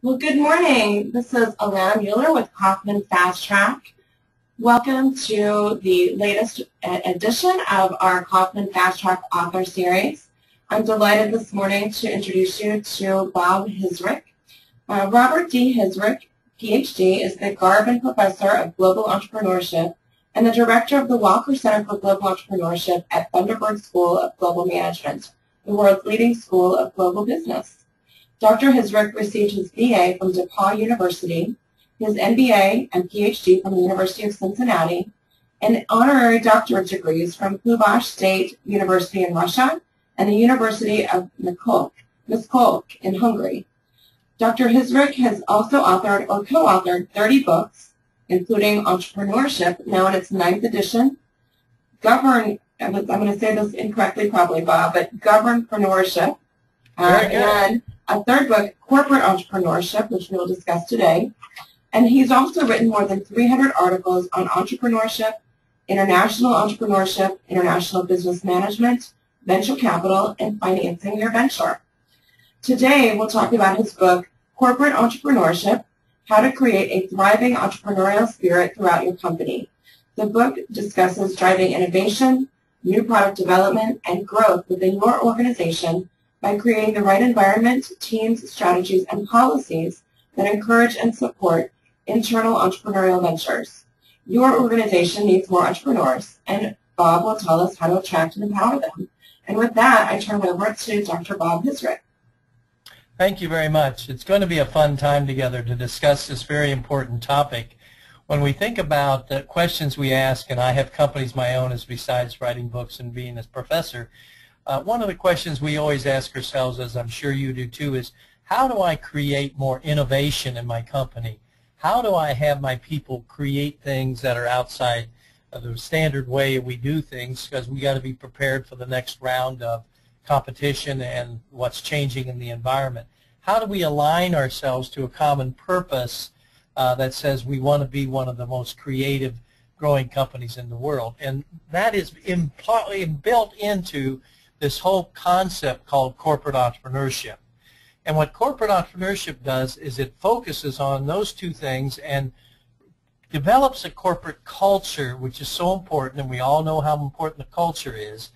Well, good morning. This is Alana Mueller with Kauffman FastTrac. Welcome to the latest edition of our Kauffman FastTrac Author Series. I'm delighted this morning to introduce you to Bob Hisrich. Robert D. Hisrich, PhD, is the Garvin Professor of Global Entrepreneurship and the Director of the Walker Center for Global Entrepreneurship at Thunderbird School of Global Management, the world's leading school of global business. Dr. Hisrich received his BA from DePaul University, his MBA and PhD from the University of Cincinnati, and honorary doctorate degrees from Kubash State University in Russia and the University of Miskolc in Hungary. Dr. Hisrich has also authored or co-authored 30 books, including Entrepreneurship, now in its 9th edition, I'm going to say this incorrectly probably, Bob, but Governpreneurship, and a third book, Corporate Entrepreneurship, which we will discuss today. And he's also written more than 300 articles on entrepreneurship, international business management, venture capital, and financing your venture. Today, we'll talk about his book, Corporate Entrepreneurship, How to Create a Thriving Entrepreneurial Spirit Throughout Your Company. The book discusses driving innovation, new product development, and growth within your organization by creating the right environment, teams, strategies, and policies that encourage and support internal entrepreneurial ventures. Your organization needs more entrepreneurs, and Bob will tell us how to attract and empower them. And with that, I turn it over to Dr. Bob Hisrich. Thank you very much. It's going to be a fun time together to discuss this very important topic. When we think about the questions we ask, and I have companies my own as besides writing books and being a professor, one of the questions we always ask ourselves, as I'm sure you do too, is how do I create more innovation in my company? How do I have my people create things that are outside of the standard way we do things, because we got to be prepared for the next round of competition and what's changing in the environment. How do we align ourselves to a common purpose that says we want to be one of the most creative growing companies in the world? And that is built into this whole concept called corporate entrepreneurship. And what corporate entrepreneurship does is it focuses on those two things and develops a corporate culture, which is so important, and we all know how important the culture is,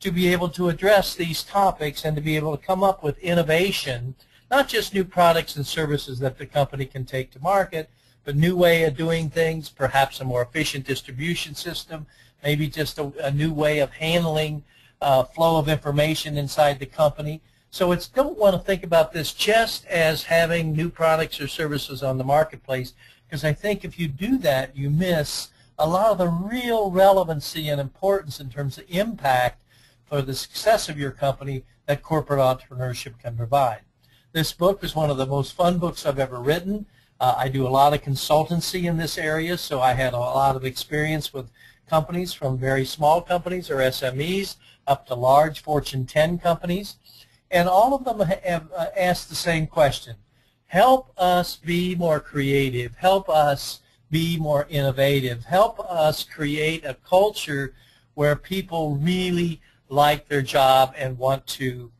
to be able to address these topics and to be able to come up with innovation, not just new products and services that the company can take to market, but new way of doing things, perhaps a more efficient distribution system, maybe just a new way of handling flow of information inside the company. So don't want to think about this just as having new products or services on the marketplace, because I think if you do that, you miss a lot of the real relevancy and importance in terms of impact for the success of your company that corporate entrepreneurship can provide. This book is one of the most fun books I've ever written. I do a lot of consultancy in this area, so I had a lot of experience with companies from very small companies or SMEs up to large Fortune 10 companies. And all of them have asked the same question. Help us be more creative. Help us be more innovative. Help us create a culture where people really like their job and want to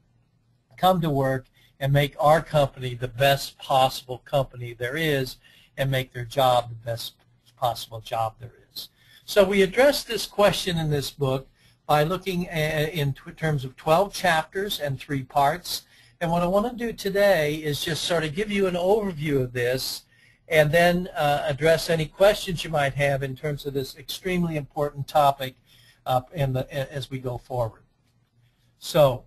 come to work and make our company the best possible company there is and make their job the best possible job there is. So we address this question in this book by looking in terms of 12 chapters and 3 parts. And what I want to do today is just sort of give you an overview of this and then address any questions you might have in terms of this extremely important topic as we go forward. So,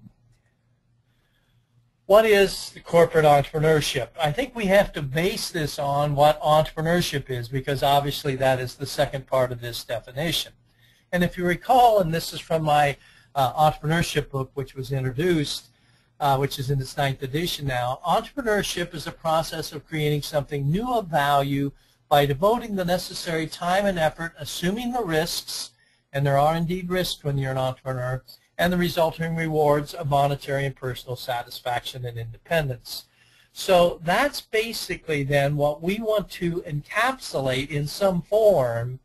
what is the corporate entrepreneurship? I think we have to base this on what entrepreneurship is, because obviously that is the second part of this definition. And if you recall, and this is from my entrepreneurship book, which was introduced, which is in its 9th edition now, entrepreneurship is a process of creating something new of value by devoting the necessary time and effort, assuming the risks, and there are indeed risks when you're an entrepreneur, and the resulting rewards of monetary and personal satisfaction and independence. So that's basically then what we want to encapsulate in some form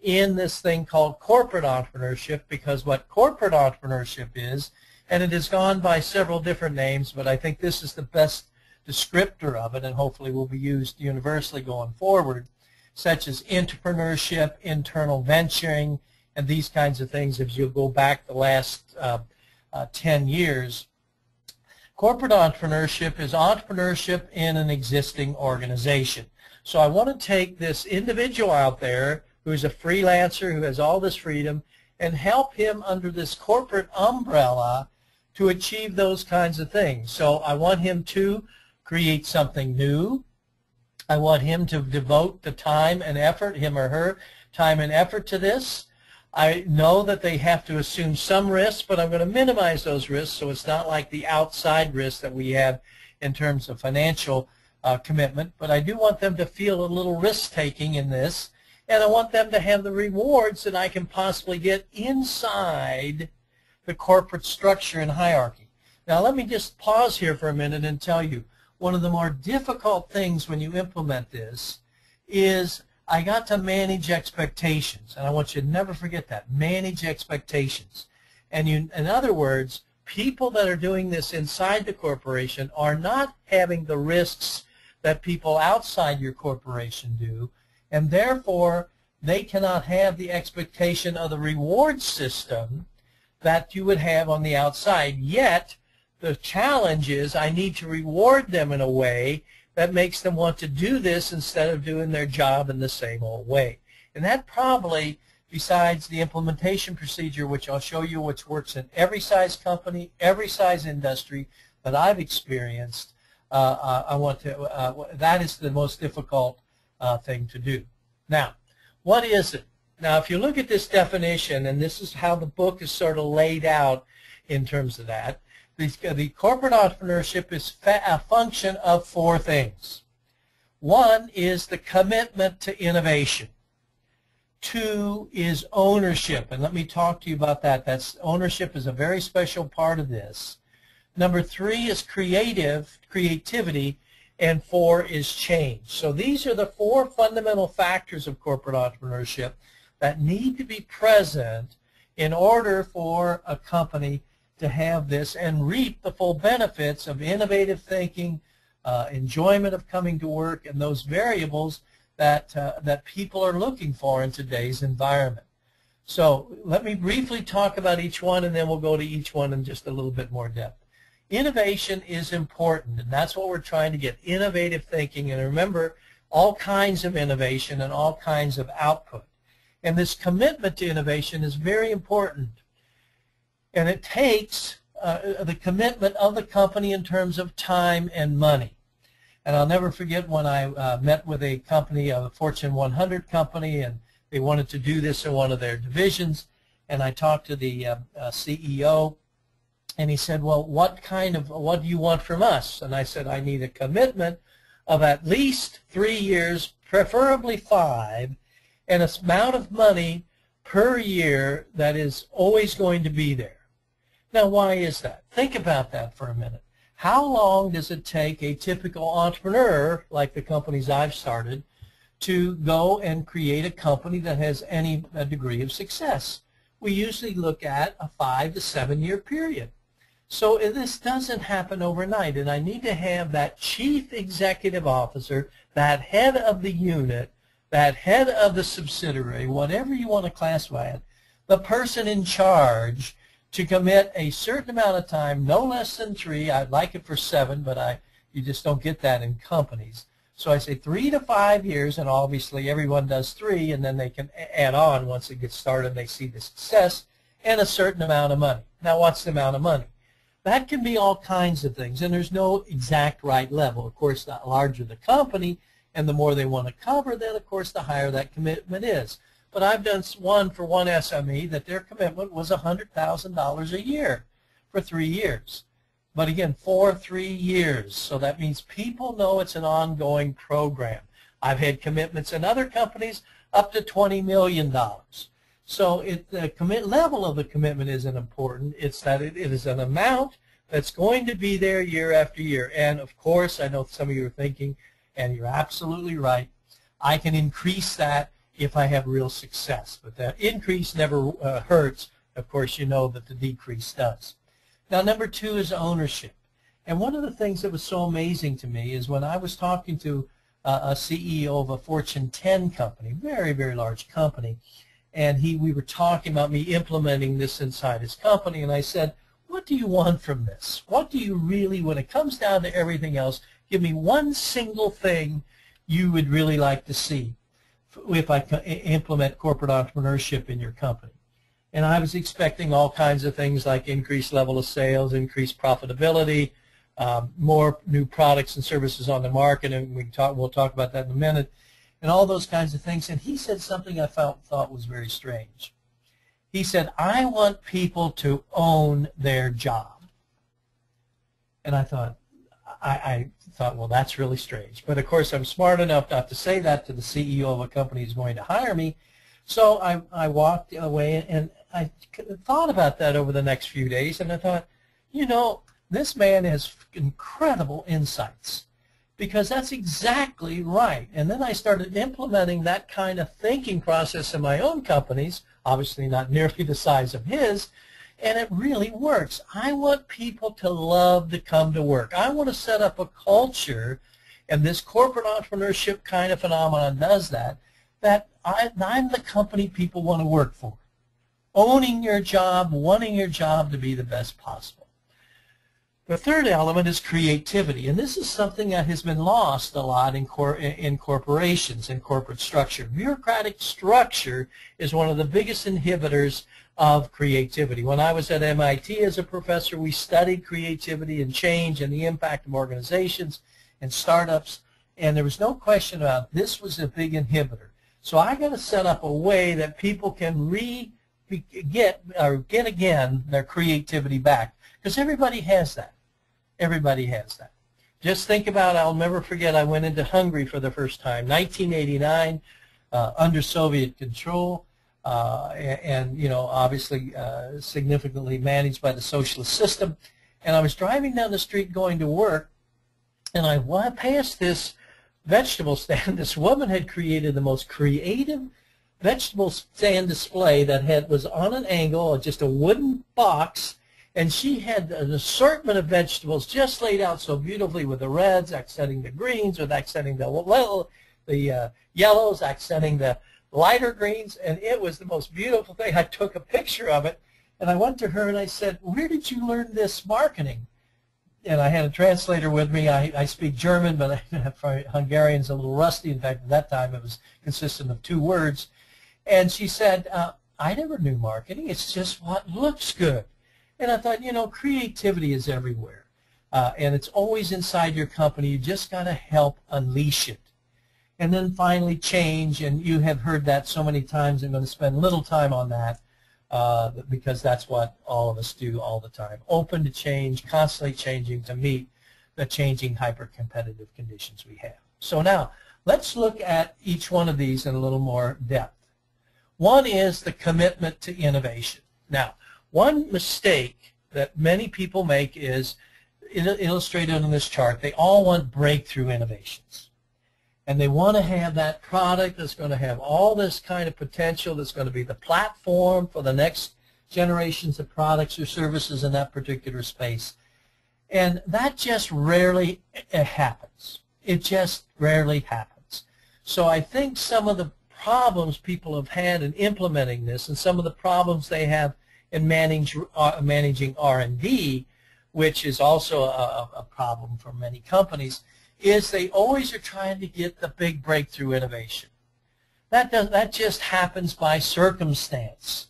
in this thing called corporate entrepreneurship, because what corporate entrepreneurship is, and it has gone by several different names, but I think this is the best descriptor of it, and hopefully will be used universally going forward, such as entrepreneurship, internal venturing, and these kinds of things. If you go back the last 10 years, corporate entrepreneurship is entrepreneurship in an existing organization. So I want to take this individual out there who is a freelancer, who has all this freedom, and help him under this corporate umbrella to achieve those kinds of things. So I want him to create something new. I want him to devote the time and effort, him or her, time and effort to this. I know that they have to assume some risks, but I'm going to minimize those risks so it's not like the outside risks that we have in terms of financial commitment. But I do want them to feel a little risk-taking in this, and I want them to have the rewards that I can possibly get inside the corporate structure and hierarchy. Now let me just pause here for a minute and tell you, one of the more difficult things when you implement this is I got to manage expectations, and I want you to never forget that, manage expectations. And in other words, people that are doing this inside the corporation are not having the risks that people outside your corporation do, and therefore they cannot have the expectation of the reward system that you would have on the outside. Yet the challenge is I need to reward them in a way that makes them want to do this instead of doing their job in the same old way. And that probably, besides the implementation procedure, which I'll show you, which works in every size company, every size industry that I've experienced, that is the most difficult thing to do. Now, what is it? Now, if you look at this definition, and this is how the book is sort of laid out in terms of that, the corporate entrepreneurship is a function of four things. One is the commitment to innovation. Two is ownership, and let me talk to you about that. Ownership is a very special part of this. Number three is creativity, and four is change. So these are the four fundamental factors of corporate entrepreneurship that need to be present in order for a company to have this and reap the full benefits of innovative thinking, enjoyment of coming to work, and those variables that people are looking for in today's environment. So let me briefly talk about each one, and then we'll go to each one in just a little bit more depth. Innovation is important, and that's what we're trying to get, innovative thinking. And remember, all kinds of innovation and all kinds of output. And this commitment to innovation is very important. And it takes the commitment of the company in terms of time and money. And I'll never forget when I met with a company, a Fortune 100 company, and they wanted to do this in one of their divisions. And I talked to the CEO, and he said, well, what do you want from us? And I said, I need a commitment of at least 3 years, preferably 5, and an amount of money per year that is always going to be there. Now, why is that? Think about that for a minute. How long does it take a typical entrepreneur, like the companies I've started, to go and create a company that has any degree of success? We usually look at a 5 to 7 year period. So this doesn't happen overnight, and I need to have that chief executive officer, that head of the unit, that head of the subsidiary, whatever you want to classify it, the person in charge, to commit a certain amount of time, no less than 3. I'd like it for 7, but you just don't get that in companies. So I say 3 to 5 years, and obviously everyone does 3, and then they can add on once it gets started and they see the success, and a certain amount of money. Now, what's the amount of money? That can be all kinds of things, and there's no exact right level. Of course, the larger the company and the more they want to cover, then, of course, the higher that commitment is. But I've done one for one SME that their commitment was $100,000 a year for 3 years. But again, for 3 years. So that means people know it's an ongoing program. I've had commitments in other companies up to $20 million. So the level of the commitment isn't important. It's that it is an amount that's going to be there year after year. And of course, I know some of you are thinking, and you're absolutely right, I can increase that if I have real success. But that increase never hurts. Of course, you know that the decrease does. Now, number 2 is ownership. And one of the things that was so amazing to me is when I was talking to a CEO of a Fortune 10 company, very, very large company, and we were talking about me implementing this inside his company, and I said, what do you want from this? What do you really, when it comes down to everything else, give me one single thing you would really like to see if I implement corporate entrepreneurship in your company. And I was expecting all kinds of things like increased level of sales, increased profitability, more new products and services on the market, and we'll talk about that in a minute, and all those kinds of things. And he said something I thought was very strange. He said, I want people to own their job. And I thought, well, that's really strange. But of course, I'm smart enough not to say that to the CEO of a company who's going to hire me. So I walked away, and I thought about that over the next few days, and I thought, you know, this man has incredible insights, because that's exactly right. And then I started implementing that kind of thinking process in my own companies, obviously not nearly the size of his, and it really works. I want people to love to come to work. I want to set up a culture, and this corporate entrepreneurship kind of phenomenon does that I'm the company people want to work for. Owning your job, wanting your job to be the best possible. The third element is creativity, and this is something that has been lost a lot in corporations, in corporate structure. Bureaucratic structure is one of the biggest inhibitors of creativity. When I was at MIT as a professor, we studied creativity and change and the impact of organizations and startups, and there was no question about this was a big inhibitor. So I got to set up a way that people can get again their creativity back, because everybody has that. Everybody has that. Just think about, I'll never forget, I went into Hungary for the first time, 1989, under Soviet control, and you know, obviously significantly managed by the socialist system. And I was driving down the street going to work, and I passed this vegetable stand. This woman had created the most creative vegetable stand display that was on an angle, just a wooden box, and she had an assortment of vegetables just laid out so beautifully, with the reds accenting the greens, with accenting the yellows, accenting the lighter greens, and it was the most beautiful thing. I took a picture of it, and I went to her and I said, where did you learn this marketing? And I had a translator with me. I speak German, but for Hungarian's a little rusty. In fact, at that time it was consistent of 2 words. And she said, I never knew marketing. It's just what looks good. And I thought, you know, creativity is everywhere. And it's always inside your company. You just got to help unleash it. And then finally, change. And you have heard that so many times. I'm going to spend little time on that because that's what all of us do all the time. Open to change, constantly changing to meet the changing hyper-competitive conditions we have. So now, let's look at each one of these in a little more depth. One is the commitment to innovation. Now, one mistake that many people make is illustrated on this chart. They all want breakthrough innovations. And they want to have that product that's going to have all this kind of potential, that's going to be the platform for the next generations of products or services in that particular space. And that just rarely happens. It just rarely happens. So I think some of the problems people have had in implementing this, and some of the problems they have in managing R&D, which is also a problem for many companies, is they always are trying to get the big breakthrough innovation. That just happens by circumstance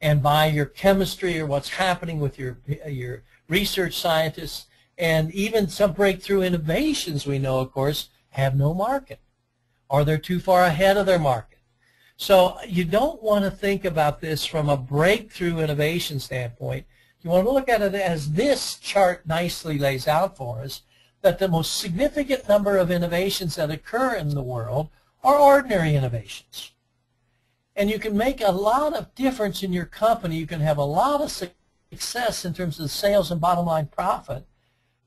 and by your chemistry or what's happening with your research scientists. And even some breakthrough innovations, we know, of course, have no market, or they're too far ahead of their market. So you don't want to think about this from a breakthrough innovation standpoint. You want to look at it as this chart nicely lays out for us, that the most significant number of innovations that occur in the world are ordinary innovations. And you can make a lot of difference in your company. You can have a lot of success in terms of sales and bottom line profit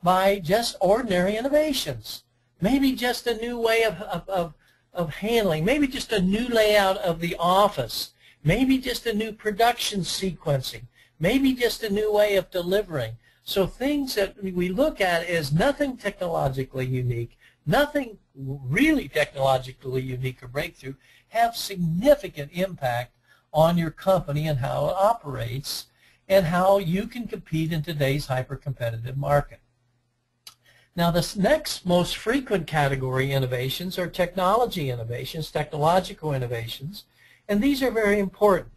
by just ordinary innovations. Maybe just a new way of handling, maybe just a new layout of the office, maybe just a new production sequencing, maybe just a new way of delivering. So things that we look at as nothing technologically unique, nothing really technologically unique or breakthrough, have significant impact on your company and how it operates and how you can compete in today's hyper-competitive market. Now, the next most frequent category innovations are technology innovations, technological innovations, and these are very important.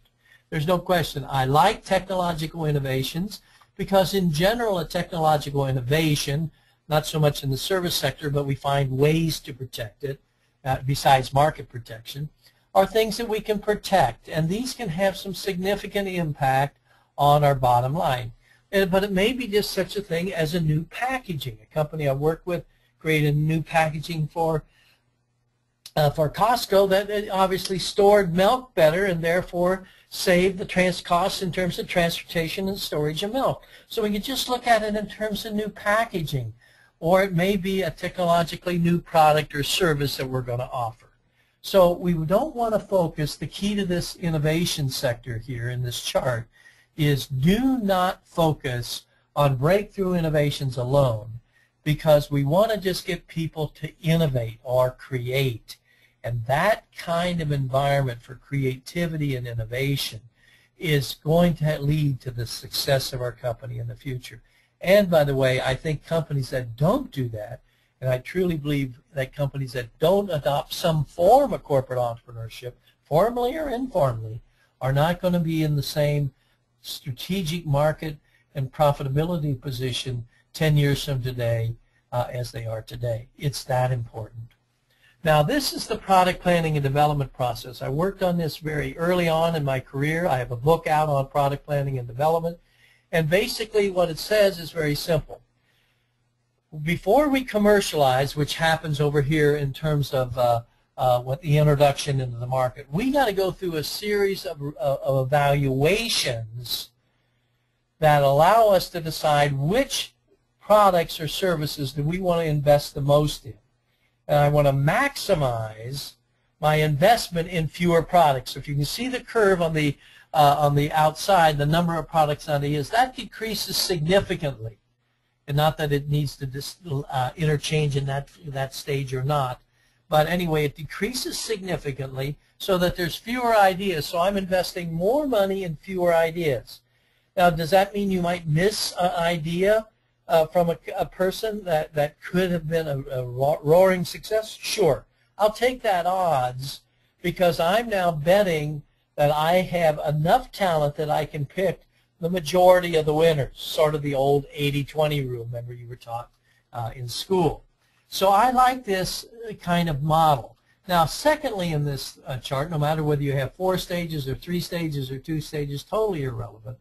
There's no question. I like technological innovations because in general a technological innovation, not so much in the service sector, but we find ways to protect it, besides market protection, are things that we can protect, and these can have some significant impact on our bottom line. But it may be just such a thing as a new packaging. A company I work with created new packaging for Costco that obviously stored milk better and therefore saved the costs in terms of transportation and storage of milk. So we can just look at it in terms of new packaging, or it may be a technologically new product or service that we're going to offer. So we don't want to focus, the key to this innovation sector here in this chart is do not focus on breakthrough innovations alone, because we want to just get people to innovate or create. And that kind of environment for creativity and innovation is going to lead to the success of our company in the future. And by the way, I think companies that don't do that, and I truly believe that companies that don't adopt some form of corporate entrepreneurship, formally or informally, are not going to be in the same strategic market and profitability position 10 years from today as they are today. It's that important. Now, this is the product planning and development process. I worked on this very early on in my career. I have a book out on product planning and development. And basically what it says is very simple. Before we commercialize, which happens over here in terms of what the introduction into the market, we got to go through a series of evaluations that allow us to decide which products or services do we want to invest the most in. And I want to maximize my investment in fewer products. If you can see the curve on the outside, the number of products on the that decreases significantly. And not that it needs to interchange in that stage or not. But anyway, it decreases significantly so that there's fewer ideas. So I'm investing more money in fewer ideas. Now, does that mean you might miss an idea from a person that could have been a roaring success? Sure. I'll take that odds because I'm now betting that I have enough talent that I can pick the majority of the winners, sort of the old 80-20 rule, remember you were taught in school. So I like this kind of model. Now, secondly in this chart, no matter whether you have 4 stages or 3 stages or 2 stages, totally irrelevant,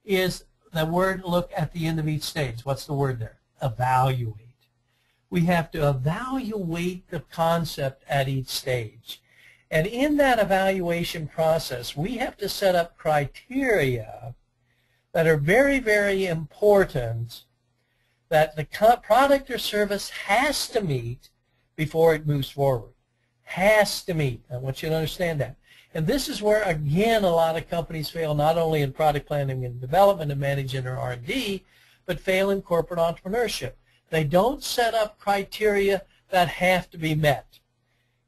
is the word look at the end of each stage. What's the word there? Evaluate. We have to evaluate the concept at each stage. And in that evaluation process, we have to set up criteria that are very, very important that the product or service has to meet before it moves forward. Has to meet. I want you to understand that. And this is where, again, a lot of companies fail, not only in product planning and development and managing their R&D, but fail in corporate entrepreneurship. They don't set up criteria that have to be met.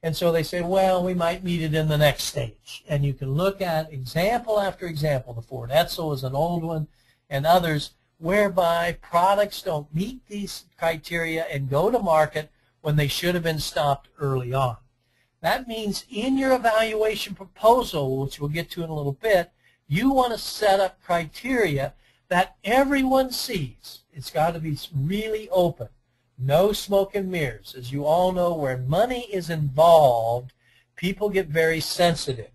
And so they say, well, we might meet it in the next stage. And you can look at example after example. The Ford Edsel is an old one, and others, whereby products don't meet these criteria and go to market when they should have been stopped early on. That means in your evaluation proposal, which we'll get to in a little bit, you want to set up criteria that everyone sees. It's got to be really open. No smoke and mirrors. As you all know, where money is involved, people get very sensitive.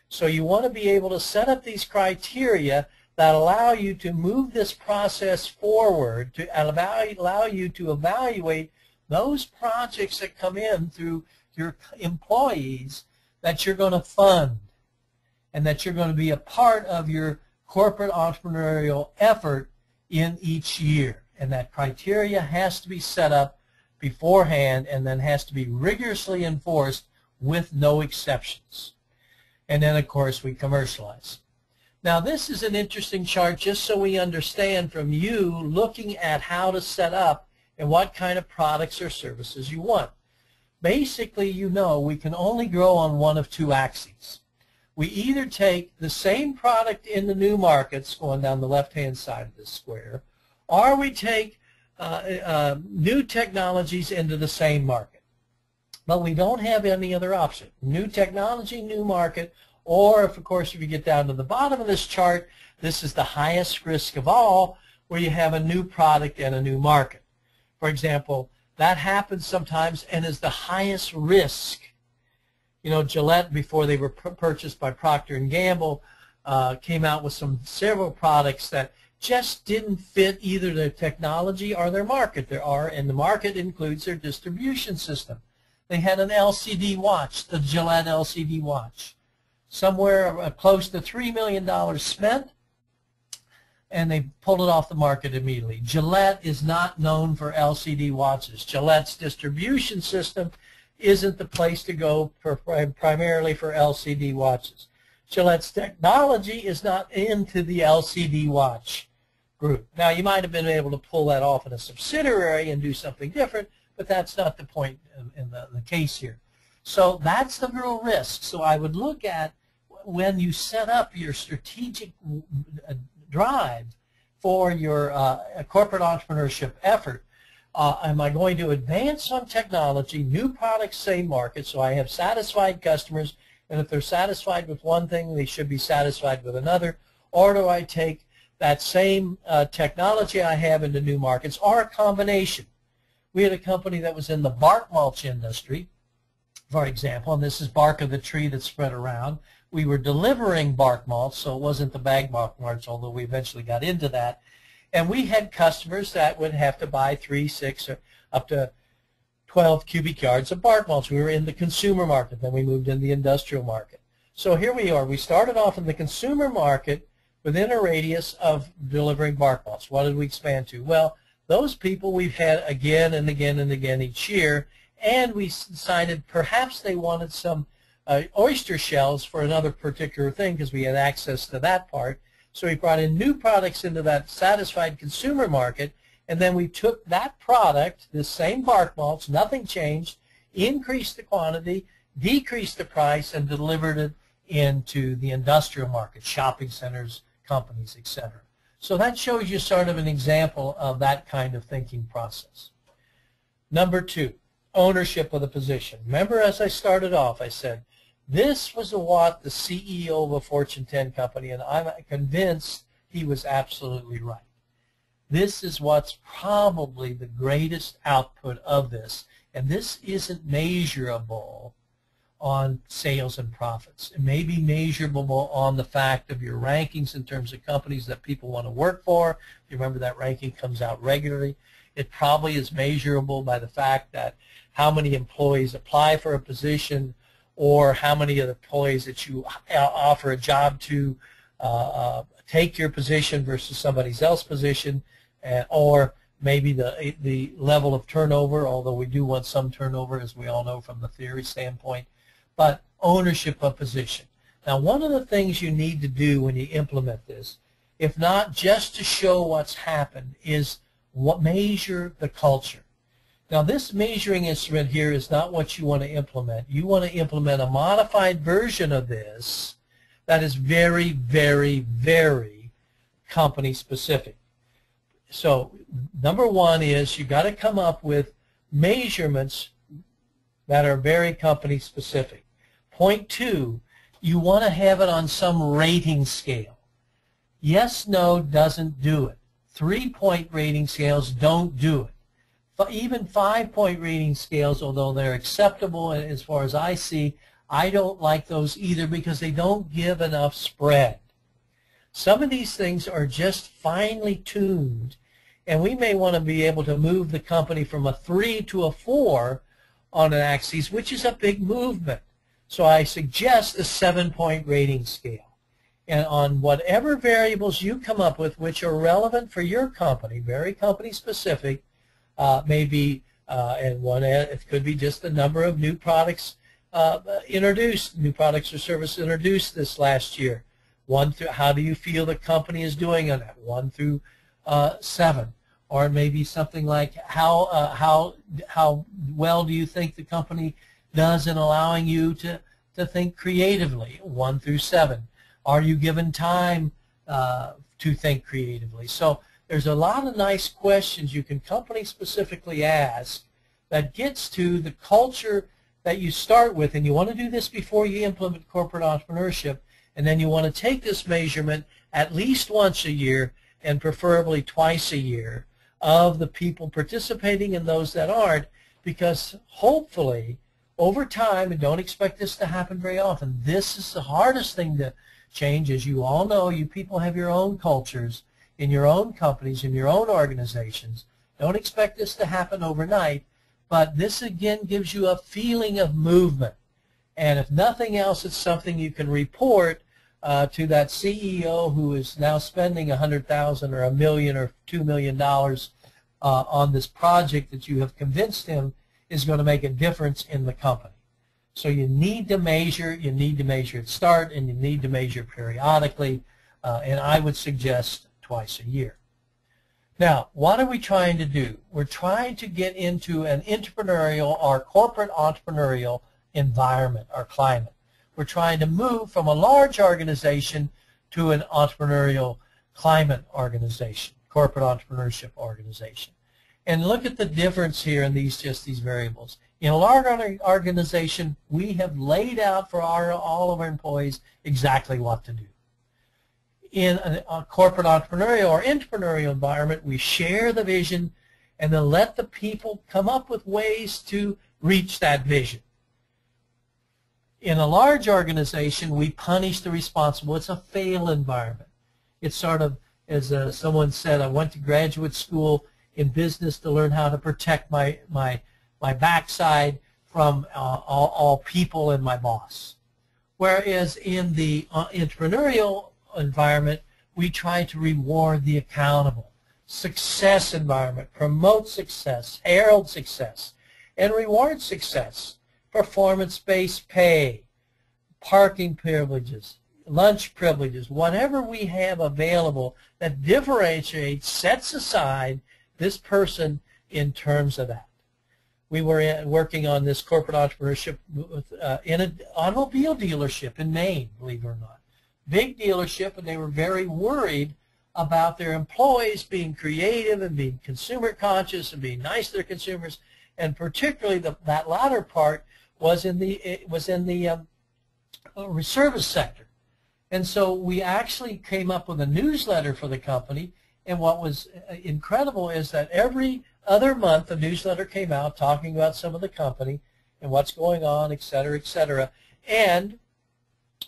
So you want to be able to set up these criteria that allow you to move this process forward, to allow you to evaluate those projects that come in through your employees that you're going to fund and that you're going to be a part of your corporate entrepreneurial effort in each year. And that criteria has to be set up beforehand and then has to be rigorously enforced with no exceptions. And then, of course, we commercialize. Now this is an interesting chart just so we understand from you looking at how to set up and what kind of products or services you want. Basically, you know, we can only grow on one of two axes. We either take the same product in the new markets, going down the left-hand side of this square, or we take new technologies into the same market. But we don't have any other option. New technology, new market, or of course, if you get down to the bottom of this chart, this is the highest risk of all, where you have a new product and a new market. For example, that happens sometimes and is the highest risk. You know, Gillette, before they were purchased by Procter & Gamble, came out with several products that just didn't fit either their technology or their market. And the market includes their distribution system. They had an LCD watch, the Gillette LCD watch. Somewhere close to $3 million spent, and they pulled it off the market immediately. Gillette is not known for LCD watches. Gillette's distribution system isn't the place to go primarily for LCD watches. Gillette's technology is not into the LCD watch group. Now, you might have been able to pull that off in a subsidiary and do something different, but that's not the point in the case here. So that's the real risk. So I would look at when you set up your strategic drive for your corporate entrepreneurship effort, am I going to advance on technology, new products, same market, so I have satisfied customers, and if they're satisfied with one thing, they should be satisfied with another, or do I take that same technology I have into new markets, or a combination? We had a company that was in the bark mulch industry, for example, and this is bark of the tree that's spread around. We were delivering bark mulch, so it wasn't the bag bark mulch, although we eventually got into that. And we had customers that would have to buy 3, 6, or up to 12 cubic yards of bark mulch. We were in the consumer market, then we moved into the industrial market. So here we are. We started off in the consumer market within a radius of delivering bark mulch. What did we expand to? Well, those people we've had again and again and again each year, and we decided perhaps they wanted some oyster shells for another particular thing because we had access to that part. So we brought in new products into that satisfied consumer market, and then we took that product, this same bark mulch, nothing changed, increased the quantity, decreased the price, and delivered it into the industrial market, shopping centers, companies, etc. So that shows you sort of an example of that kind of thinking process. Number 2, ownership of the position. Remember, as I started off, I said, this was what the CEO of a Fortune 10 company, and I'm convinced he was absolutely right. This is what's probably the greatest output of this, and this isn't measurable on sales and profits. It may be measurable on the fact of your rankings in terms of companies that people want to work for. You remember that ranking comes out regularly. It probably is measurable by the fact that how many employees apply for a position, or how many of the employees that you offer a job to take your position versus somebody else's position, or maybe the level of turnover, although we do want some turnover, as we all know from the theory standpoint, but ownership of position. Now, one of the things you need to do when you implement this, if not just to show what's happened, is measure the culture. Now, this measuring instrument here is not what you want to implement. You want to implement a modified version of this that is very, very, very company specific. So, number 1 is you've got to come up with measurements that are very company specific. Point 2, you want to have it on some rating scale. Yes, no doesn't do it. 3-point rating scales don't do it. Even 5-point rating scales, although they're acceptable as far as I see, I don't like those either because they don't give enough spread. Some of these things are just finely tuned, and we may want to be able to move the company from a 3 to a 4 on an axis, which is a big movement. So I suggest a 7-point rating scale. And on whatever variables you come up with which are relevant for your company, very company specific, maybe, and it could be just the number of new products introduced, new products or services introduced this last year. 1 through, how do you feel the company is doing on that, 1 through 7. Or maybe something like how well do you think the company does in allowing you to think creatively, 1 through 7. Are you given time to think creatively? So there's a lot of nice questions you can company specifically ask that gets to the culture that you start with, and you want to do this before you implement corporate entrepreneurship, and then you want to take this measurement at least once a year and preferably twice a year of the people participating and those that aren't, because hopefully over time, and don't expect this to happen very often, this is the hardest thing to change. As you all know, you people have your own cultures in your own companies, in your own organizations. Don't expect this to happen overnight, but this again gives you a feeling of movement. And if nothing else, it's something you can report to that CEO who is now spending $100,000 or $1 million or $2 million on this project that you have convinced him is going to make a difference in the company. So you need to measure. You need to measure at start, and you need to measure periodically, and I would suggest twice a year. Now, what are we trying to do? We're trying to get into an entrepreneurial or corporate entrepreneurial environment or climate. We're trying to move from a large organization to an entrepreneurial climate organization, corporate entrepreneurship organization. And look at the difference here in these variables. In a large organization, we have laid out for all of our employees exactly what to do. In a corporate entrepreneurial or entrepreneurial environment, we share the vision and then let the people come up with ways to reach that vision. In a large organization, we punish the responsible. It's a fail environment. It's sort of, as someone said, I went to graduate school in business to learn how to protect my backside from all people and my boss. Whereas in the entrepreneurial environment, we try to reward the accountable. Success environment, promote success, herald success, and reward success. Performance-based pay, parking privileges, lunch privileges, whatever we have available that differentiates, sets aside this person in terms of that. We were working on this corporate entrepreneurship in an automobile dealership in Maine, believe it or not. Big dealership, and they were very worried about their employees being creative and being consumer conscious and being nice to their consumers, and particularly that latter part was in the service sector. And so we actually came up with a newsletter for the company, and what was incredible is that every other month a newsletter came out talking about some of the company and what's going on, et cetera, et cetera. And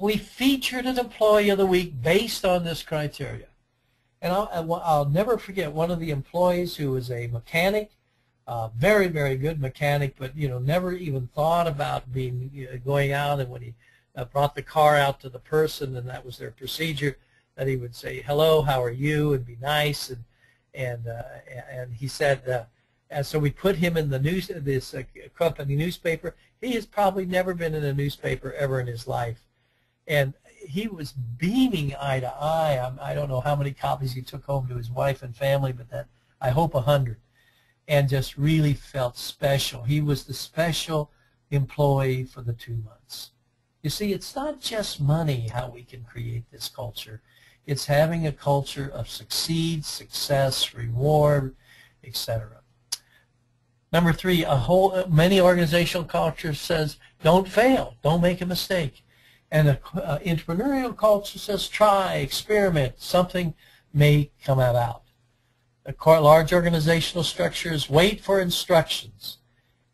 we featured an employee of the week based on this criteria. And I'll never forget one of the employees who was a mechanic, very, very good mechanic, but never even thought about going out. And when he brought the car out to the person, and that was their procedure, that he would say, "Hello, how are you?" and be nice. And he said, and so we put him in the this company newspaper. He has probably never been in a newspaper ever in his life, and he was beaming eye to eye. I don't know how many copies he took home to his wife and family, but I hope 100. And just really felt special. He was the special employee for the 2 months. You see, it's not just money how we can create this culture. It's having a culture of success, reward, etc. Number 3, many organizational culture says, don't fail, don't make a mistake. And an entrepreneurial culture says, try, experiment, something may come out. A large organizational structures wait for instructions,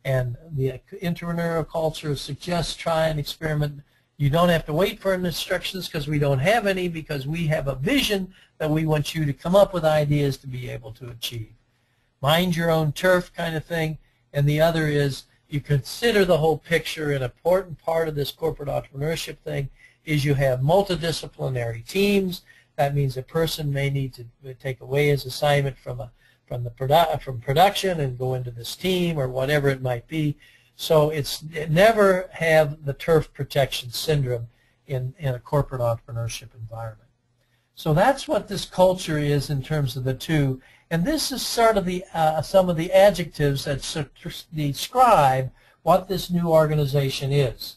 and the entrepreneurial culture suggests try and experiment. You don't have to wait for instructions because we don't have any, because we have a vision that we want you to come up with ideas to be able to achieve. Mind your own turf kind of thing. And the other is you consider the whole picture. An important part of this corporate entrepreneurship thing is you have multidisciplinary teams. That means a person may need to take away his assignment from production and go into this team or whatever it might be. So never have the turf protection syndrome in a corporate entrepreneurship environment. So that's what this culture is in terms of the two. And this is sort of the some of the adjectives that describe what this new organization is.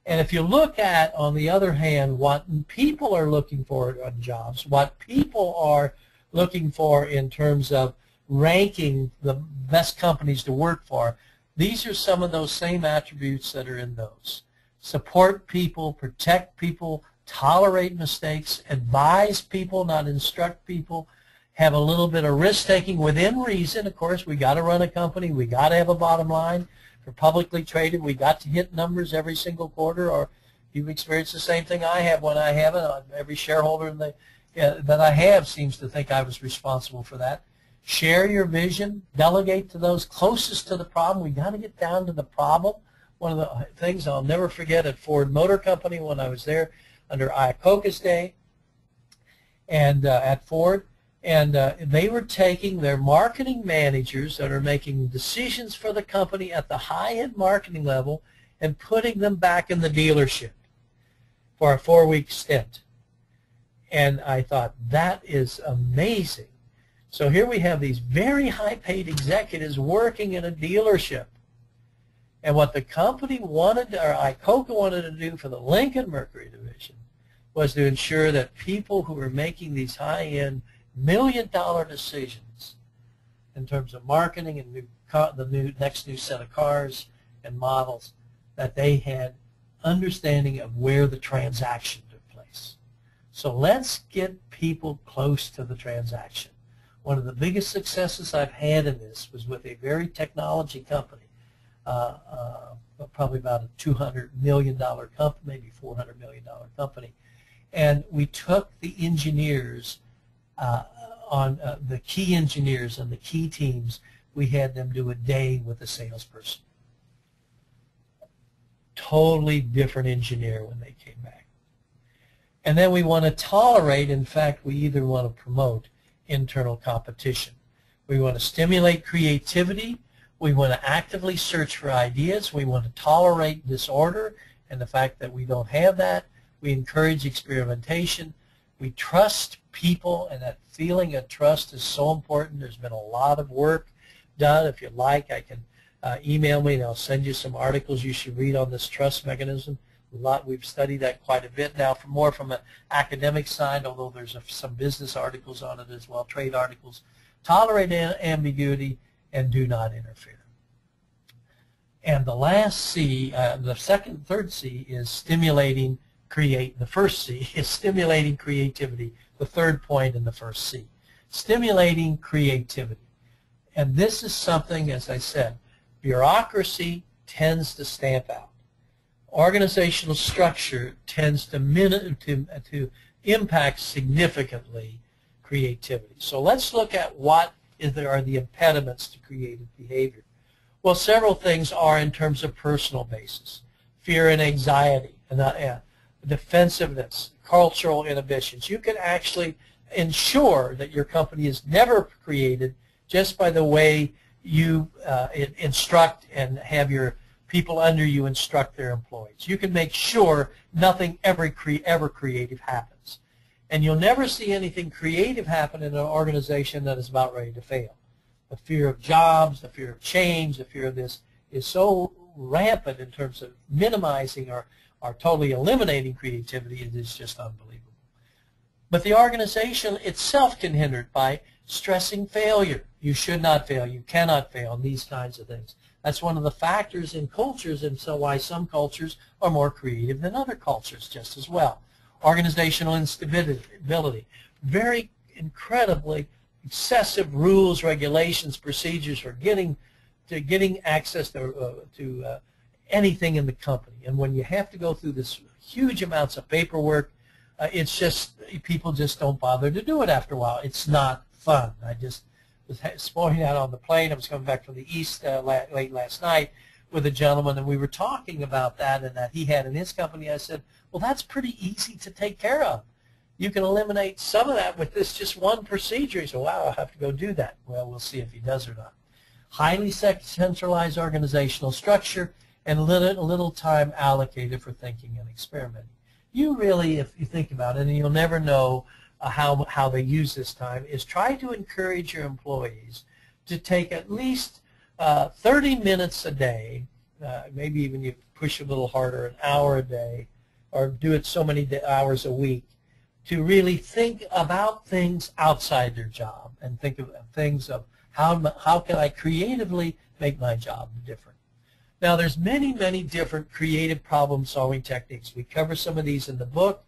And if you look at, on the other hand, what people are looking for on jobs, what people are looking for in terms of ranking the best companies to work for, these are some of those same attributes that are in those. Support people, protect people, tolerate mistakes, advise people, not instruct people, have a little bit of risk-taking within reason. Of course, we got to run a company. We got to have a bottom line. For publicly traded, we got to hit numbers every single quarter, or you've experienced the same thing I have when I haven't. Every shareholder that I have seems to think I was responsible for that. Share your vision. Delegate to those closest to the problem. We got to get down to the problem. One of the things I'll never forget at Ford Motor Company when I was there under Iacocca's day and at Ford, and they were taking their marketing managers that are making decisions for the company at the high-end marketing level and putting them back in the dealership for a 4-week stint. And I thought, that is amazing. So here we have these very high-paid executives working in a dealership. And what the company wanted, or Iacocca wanted to do for the Lincoln Mercury division, was to ensure that people who were making these high-end million-dollar decisions in terms of marketing and the next new set of cars and models, that they had understanding of where the transaction took place. So let's get people close to the transaction. One of the biggest successes I've had in this was with a very technology company, probably about a $200 million company, maybe $400 million company. And we took the engineers, the key engineers and the key teams, we had them do a day with a salesperson. Totally different engineer when they came back. And then we want to tolerate, in fact, we either want to promote internal competition. We want to stimulate creativity. We want to actively search for ideas. We want to tolerate disorder and the fact that we don't have that. We encourage experimentation. We trust people, and that feeling of trust is so important. There's been a lot of work done. If you like, I can email me and I'll send you some articles you should read on this trust mechanism. We've studied that quite a bit now, more from an academic side, although there's some business articles on it as well, trade articles. Tolerate ambiguity and do not interfere. And the last C, third C is stimulating the first C is stimulating creativity, the third point in the first C. Stimulating creativity. And this is something, as I said, bureaucracy tends to stamp out. Organizational structure tends to impact significantly creativity. So let's look at what are the impediments to creative behavior. Well, several things are in terms of personal basis. Fear and anxiety, defensiveness, cultural inhibitions. You can actually ensure that your company is never created just by the way you instruct and have your people under you instruct their employees. You can make sure nothing ever creative happens. And you'll never see anything creative happen in an organization that is about ready to fail. The fear of jobs, the fear of change, the fear of this is so rampant in terms of minimizing or totally eliminating creativity, it is just unbelievable. But the organization itself can hinder it by stressing failure. You should not fail, you cannot fail, and these kinds of things. That's one of the factors in cultures, and so why some cultures are more creative than other cultures just as well. Organizational instability, very incredibly excessive rules, regulations, procedures for getting access to anything in the company. And when you have to go through this huge amounts of paperwork, it's just, people just don't bother to do it after a while. It's not fun. I just was spoiling out on the plane. I was coming back from the East late last night with a gentleman, and we were talking about that and that he had in his company. I said, well, that's pretty easy to take care of. You can eliminate some of that with this just one procedure. He said, wow, I'll have to go do that. Well, we'll see if he does or not. Highly centralized organizational structure and little time allocated for thinking and experimenting. you really, if you think about it, and you'll never know how they use this time, is try to encourage your employees to take at least 30 minutes a day, maybe even you push a little harder, an hour a day, or do it so many hours a week, to really think about things outside their job and think of things of how can I creatively make my job different. Now, there's many, many different creative problem-solving techniques. We cover some of these in the book.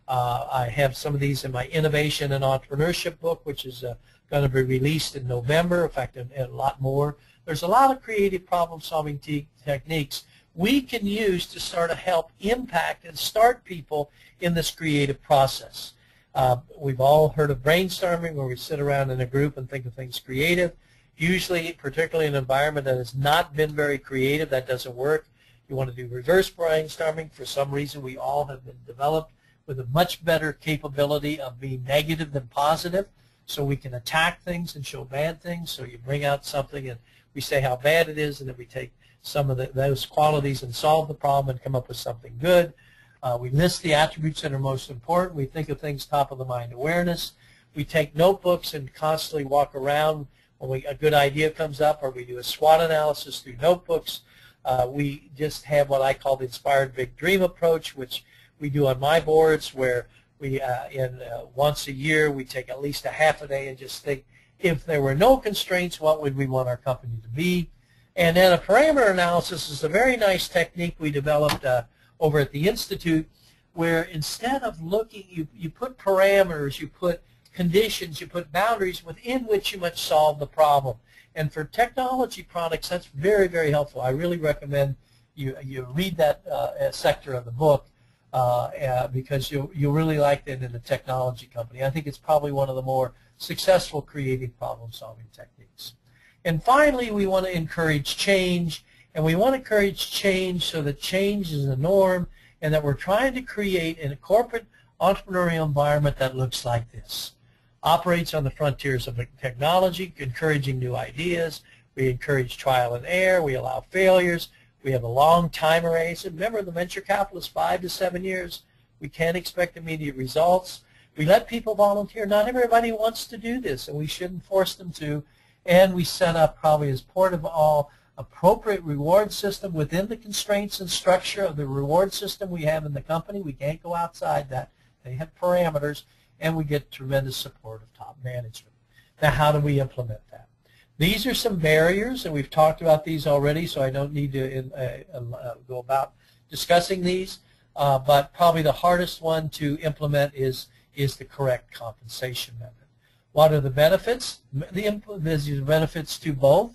I have some of these in my Innovation and Entrepreneurship book, which is going to be released in November. In fact, a lot more. There's a lot of creative problem-solving techniques we can use to sort of help impact and start people in this creative process. We've all heard of brainstorming, where we sit around in a group and think of things creative. Usually, particularly in an environment that has not been very creative, that doesn't work. You want to do reverse brainstorming. For some reason, we all have been developed with a much better capability of being negative than positive, so we can attack things and show bad things. So you bring out something and we say how bad it is, and then we take some of those qualities and solve the problem and come up with something good. We list the attributes that are most important. We think of things top of the mind awareness. We take notebooks and constantly walk around when a good idea comes up, or we do a SWOT analysis through notebooks. We just have what I call the Inspired Big Dream approach, which we do on my boards, where we, once a year, we take at least a half a day and just think, if there were no constraints, what would we want our company to be? And then a parameter analysis is a very nice technique we developed over at the Institute, where instead of looking, you put parameters, you put conditions, you put boundaries within which you must solve the problem. And for technology products, that's very, very helpful. I really recommend you read that sector of the book because you'll really like that in a technology company. I think it's probably one of the more successful creative problem-solving techniques. And finally, we want to encourage change, and we want to encourage change so that change is the norm, and that we're trying to create a corporate entrepreneurial environment that looks like this. Operates on the frontiers of technology, encouraging new ideas. We encourage trial and error. We allow failures. We have a long time horizon. Remember, the venture capital is 5 to 7 years. We can't expect immediate results. We let people volunteer. Not everybody wants to do this, and we shouldn't force them to. And we set up, probably as part of all, appropriate reward system within the constraints and structure of the reward system we have in the company. We can't go outside that. They have parameters, and we get tremendous support of top management. Now, how do we implement that? These are some barriers, and we've talked about these already, so I don't need to go about discussing these. But probably the hardest one to implement is the correct compensation method. What are the benefits? There's benefits to both.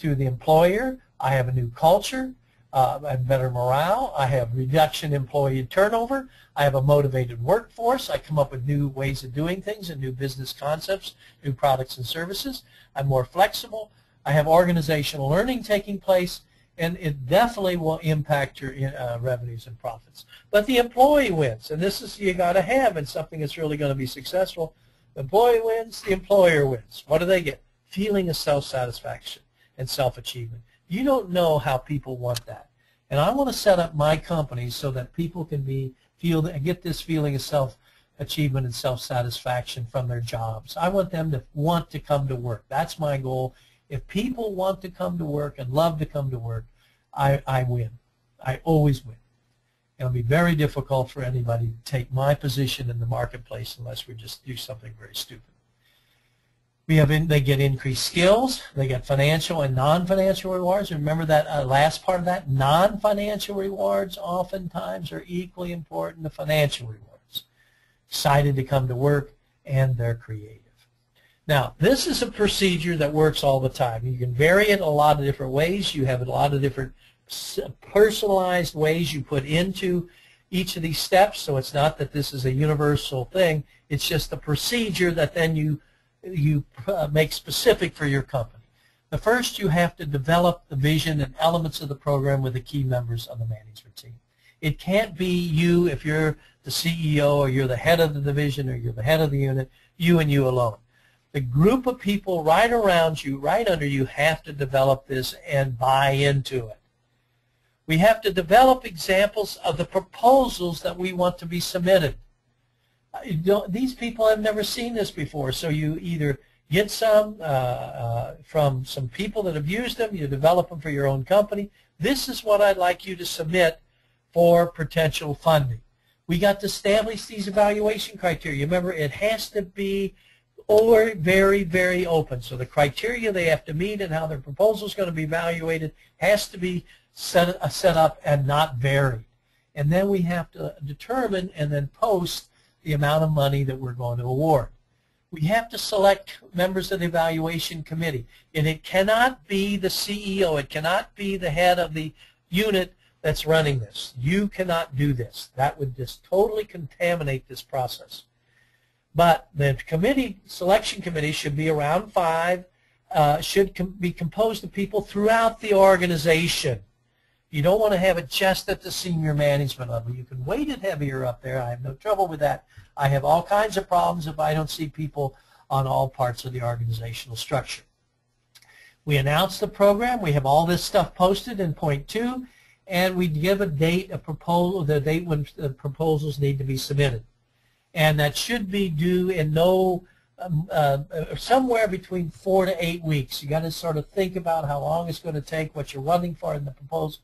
To the employer, I have a new culture, I have better morale, I have reduction in employee turnover, I have a motivated workforce, I come up with new ways of doing things and new business concepts, new products and services, I'm more flexible, I have organizational learning taking place, and it definitely will impact your revenues and profits. But the employee wins, and this is you got to have, and something that's really going to be successful. The employee wins, the employer wins. What do they get? Feeling of self-satisfaction and self-achievement. You don't know how people want that. And I want to set up my company so that people can get this feeling of self-achievement and self-satisfaction from their jobs. I want them to want to come to work. That's my goal. If people want to come to work and love to come to work, I win. I always win. It'll be very difficult for anybody to take my position in the marketplace unless we just do something very stupid. They get increased skills, they get financial and non-financial rewards. Remember that last part of that? Non-financial rewards oftentimes are equally important to financial rewards. Excited to come to work, and they're creative. Now, this is a procedure that works all the time. You can vary it a lot of different ways. You have a lot of different personalized ways you put into each of these steps, so it's not that this is a universal thing. It's just a procedure that then you make specific for your company. The first, you have to develop the vision and elements of the program with the key members of the management team. It can't be you if you're the CEO or you're the head of the division or you're the head of the unit, you and you alone. The group of people right around you, right under you, have to develop this and buy into it. We have to develop examples of the proposals that we want to be submitted. These people have never seen this before, so you either get some from some people that have used them, you develop them for your own company. This is what I'd like you to submit for potential funding. We got to establish these evaluation criteria. Remember, it has to be very, very open. So the criteria they have to meet and how their proposal is going to be evaluated has to be set up and not varied. And then we have to determine and then post the amount of money that we're going to award. We have to select members of the evaluation committee. And it cannot be the CEO. It cannot be the head of the unit that's running this. You cannot do this. That would just totally contaminate this process. But the selection committee should be around 5, should be composed of people throughout the organization. You don't want to have it just at the senior management level. You can weight it heavier up there. I have no trouble with that. I have all kinds of problems if I don't see people on all parts of the organizational structure. We announce the program. We have all this stuff posted in point 2, and we give a date, the date when the proposals need to be submitted. And that should be due in somewhere between 4 to 8 weeks. You got to sort of think about how long it's going to take, what you're running for in the proposal,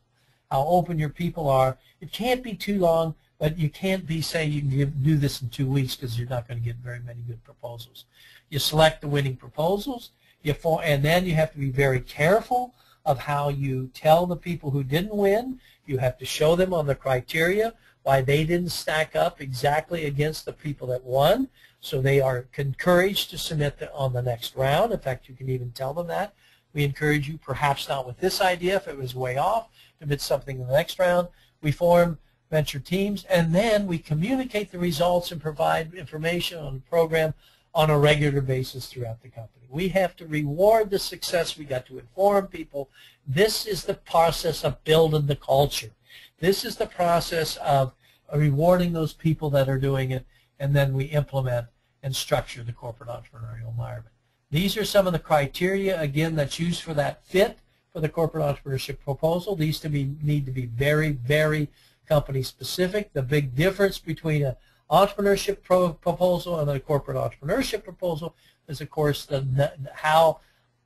how open your people are. It can't be too long, but you can't be saying you can do this in 2 weeks because you're not going to get very many good proposals. You select the winning proposals, and then you have to be very careful of how you tell the people who didn't win. You have to show them on the criteria why they didn't stack up exactly against the people that won. So they are encouraged to submit on the next round. In fact, you can even tell them that. We encourage you, perhaps not with this idea if it was way off, to submit something in the next round. We form venture teams, and then we communicate the results and provide information on the program on a regular basis throughout the company. We have to reward the success. We got to inform people. This is the process of building the culture. This is the process of rewarding those people that are doing it, and then we implement and structure the corporate entrepreneurial environment. These are some of the criteria, again, that's used for that fit for the corporate entrepreneurship proposal. These need to be very, very company specific. The big difference between an entrepreneurship proposal and a corporate entrepreneurship proposal is, of course,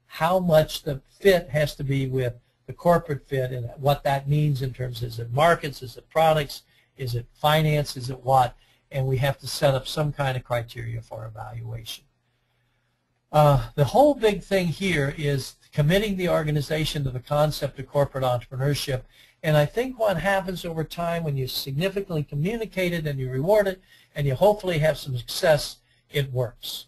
how much the fit has to be with the corporate fit and what that means in terms of, is it markets, is it products, is it finance, is it what? And we have to set up some kind of criteria for evaluation. The whole big thing here is committing the organization to the concept of corporate entrepreneurship. And I think what happens over time when you significantly communicate it and you reward it and you hopefully have some success, it works.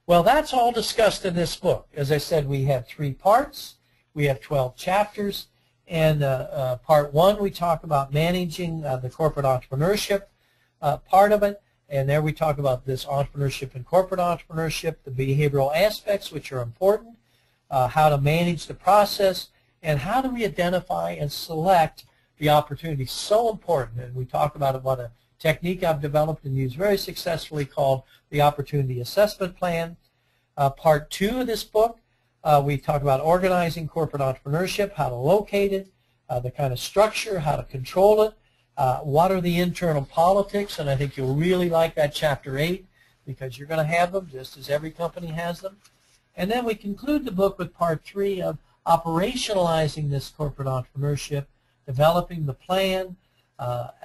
Well, that's all discussed in this book. As I said, we have 3 parts. We have 12 chapters. And part 1, we talk about managing the corporate entrepreneurship part of it. And there we talk about this entrepreneurship and corporate entrepreneurship, the behavioral aspects which are important, how to manage the process, and how do we identify and select the opportunities. So important. And we talk about what a technique I've developed and used very successfully called the Opportunity Assessment Plan. Part 2 of this book, we talk about organizing corporate entrepreneurship, how to locate it, the kind of structure, how to control it, what are the internal politics, and I think you'll really like that Chapter 8 because you're going to have them just as every company has them. And then we conclude the book with Part 3 of operationalizing this corporate entrepreneurship, developing the plan,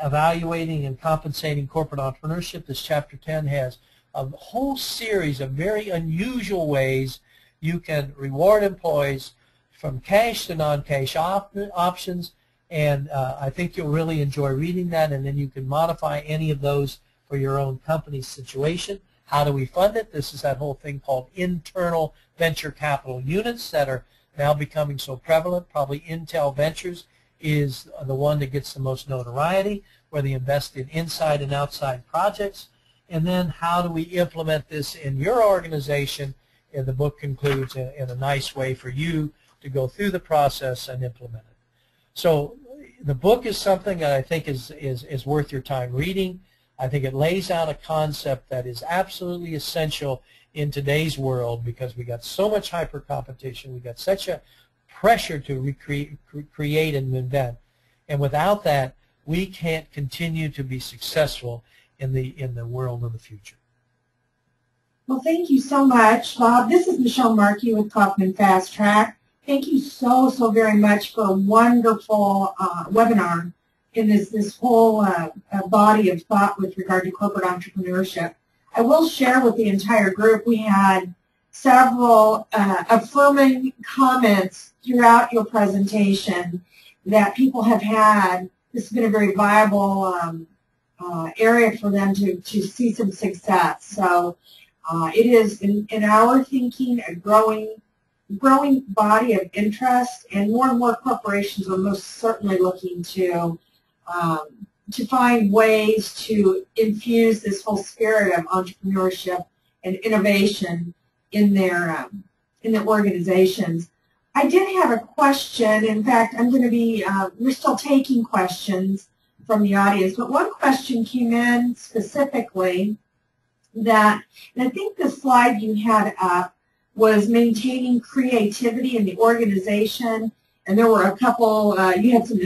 evaluating and compensating corporate entrepreneurship. This Chapter 10 has a whole series of very unusual ways you can reward employees from cash to non-cash options, and I think you'll really enjoy reading that, and then you can modify any of those for your own company's situation. How do we fund it? This is that whole thing called internal venture capital units that are now becoming so prevalent. Probably Intel Ventures is the one that gets the most notoriety, where they invest in inside and outside projects. And then how do we implement this in your organization? And the book concludes in a nice way for you to go through the process and implement it. So the book is something that I think is worth your time reading. I think it lays out a concept that is absolutely essential in today's world because we got so much hyper competition. We got such a pressure to create and invent. And without that, we can't continue to be successful in the world of the future. Well, thank you so much, Bob. This is Michelle Markey with Kauffman FastTrac. Thank you so very much for a wonderful webinar in this whole body of thought with regard to corporate entrepreneurship. I will share with the entire group, we had several affirming comments throughout your presentation that people have had. This has been a very viable area for them to see some success. So it is, in our thinking, a growing body of interest, and more corporations are most certainly looking to find ways to infuse this whole spirit of entrepreneurship and innovation in their organizations. I did have a question. In fact, I'm going to be, we're still taking questions from the audience, but one question came in specifically that, and I think the slide you had up was maintaining creativity in the organization, and there were a couple, you had some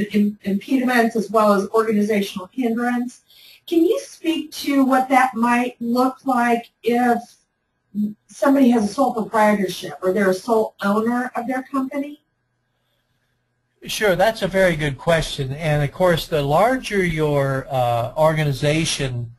impediments as well as organizational hindrance. Can you speak to what that might look like if somebody has a sole proprietorship or they're a sole owner of their company? Sure, that's a very good question. And of course, the larger your organization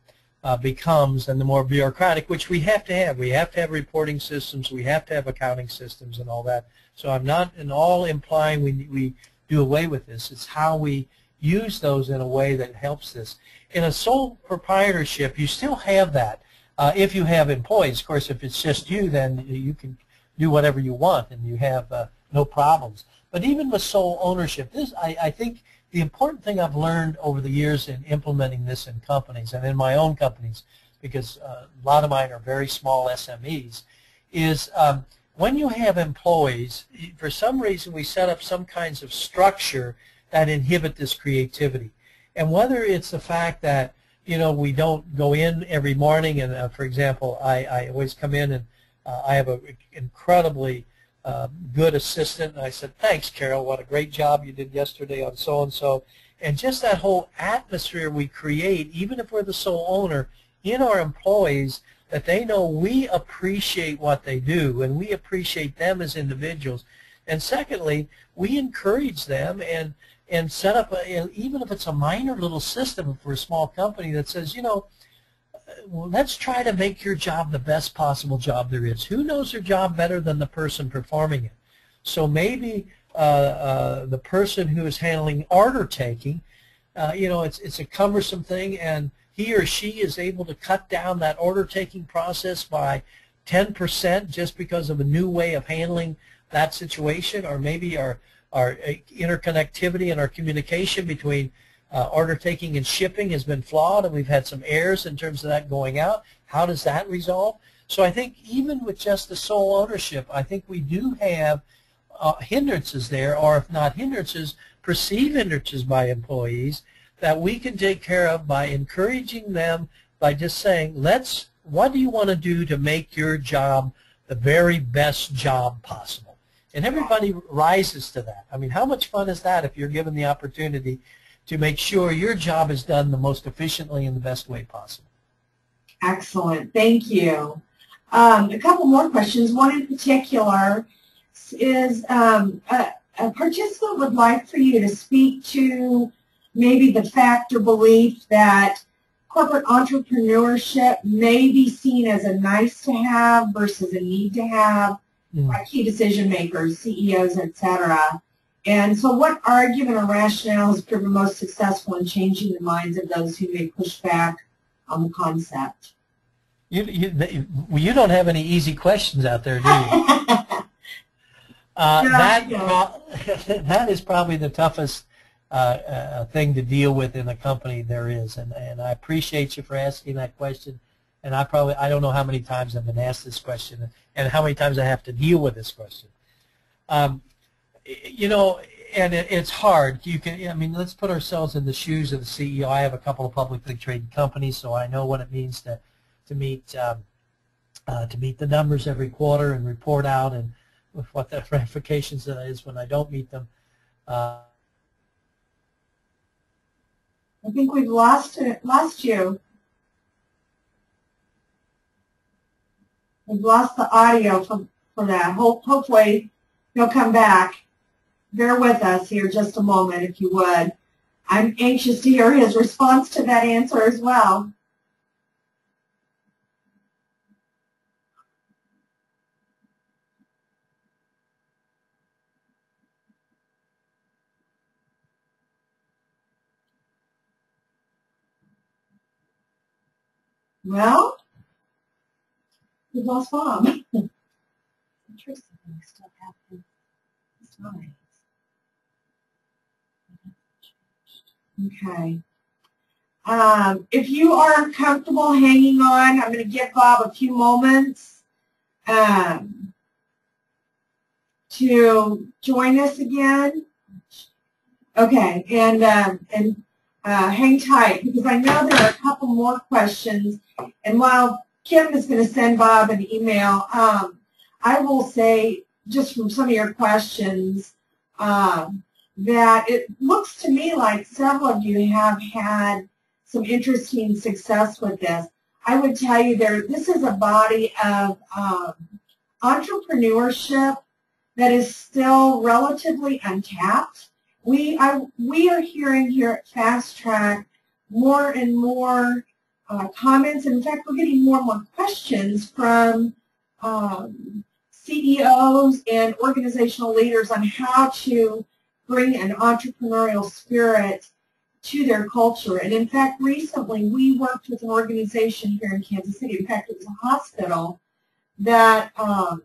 becomes and the more bureaucratic, which we have to have. We have to have reporting systems, we have to have accounting systems and all that. So I'm not at all implying we do away with this. It's how we use those in a way that helps this. In a sole proprietorship, you still have that. If you have employees, of course, if it's just you, then you can do whatever you want and you have no problems. But even with sole ownership, I think the important thing I've learned over the years in implementing this in companies and in my own companies, because a lot of mine are very small SMEs, is when you have employees, for some reason we set up some kinds of structure that inhibit this creativity. And whether it's the fact that we don't go in every morning and, for example, I always come in and I have an incredibly good assistant, and I said, thanks, Carol, what a great job you did yesterday on so-and-so. And just that whole atmosphere we create, even if we're the sole owner, in our employees, that they know we appreciate what they do and we appreciate them as individuals. And secondly, we encourage them and set up, even if it's a minor little system for a small company that says, well, let's try to make your job the best possible job there is. Who knows their job better than the person performing it? So maybe the person who is handling order taking, it's a cumbersome thing, and he or she is able to cut down that order taking process by 10% just because of a new way of handling that situation, or maybe our interconnectivity and our communication between order taking and shipping has been flawed, and we've had some errors in terms of that going out. How does that resolve? So I think even with just the sole ownership, I think we do have hindrances there, or if not hindrances, perceived hindrances by employees that we can take care of by encouraging them by just saying, what do you want to do to make your job the very best job possible? And everybody rises to that. I mean, how much fun is that if you're given the opportunity to make sure your job is done the most efficiently in the best way possible? Excellent. Thank you. A couple more questions. One in particular is a participant would like for you to speak to maybe the fact or belief that corporate entrepreneurship may be seen as a nice to have versus a need to have by key decision makers, CEOs, etc. And so what argument or rationale has proven most successful in changing the minds of those who may push back on the concept? You don't have any easy questions out there, do you? That is probably the toughest thing to deal with in a company there is, and I appreciate you for asking that question. And I don't know how many times I've been asked this question and how many times I have to deal with this question. And it's hard. Let's put ourselves in the shoes of the CEO. I have a couple of publicly traded companies, so I know what it means to meet the numbers every quarter and report out, and with what the ramifications is when I don't meet them. I think we've lost you. We've lost the audio for that. Hopefully he'll come back. Bear with us here just a moment, if you would. I'm anxious to hear his response to that answer as well. Well, we lost Bob. Interesting. We still have his slides. Okay. If you are comfortable hanging on, I'm going to give Bob a few moments to join us again. Okay, and hang tight, because I know there are a couple more questions. And while Kim is going to send Bob an email, I will say, just from some of your questions, that it looks to me like several of you have had some interesting success with this. I would tell you this is a body of entrepreneurship that is still relatively untapped. We are hearing here at FastTrac more and more comments, and in fact we're getting more and more questions from CEOs and organizational leaders on how to bring an entrepreneurial spirit to their culture. And in fact, recently we worked with an organization here in Kansas City. In fact, it was a hospital that the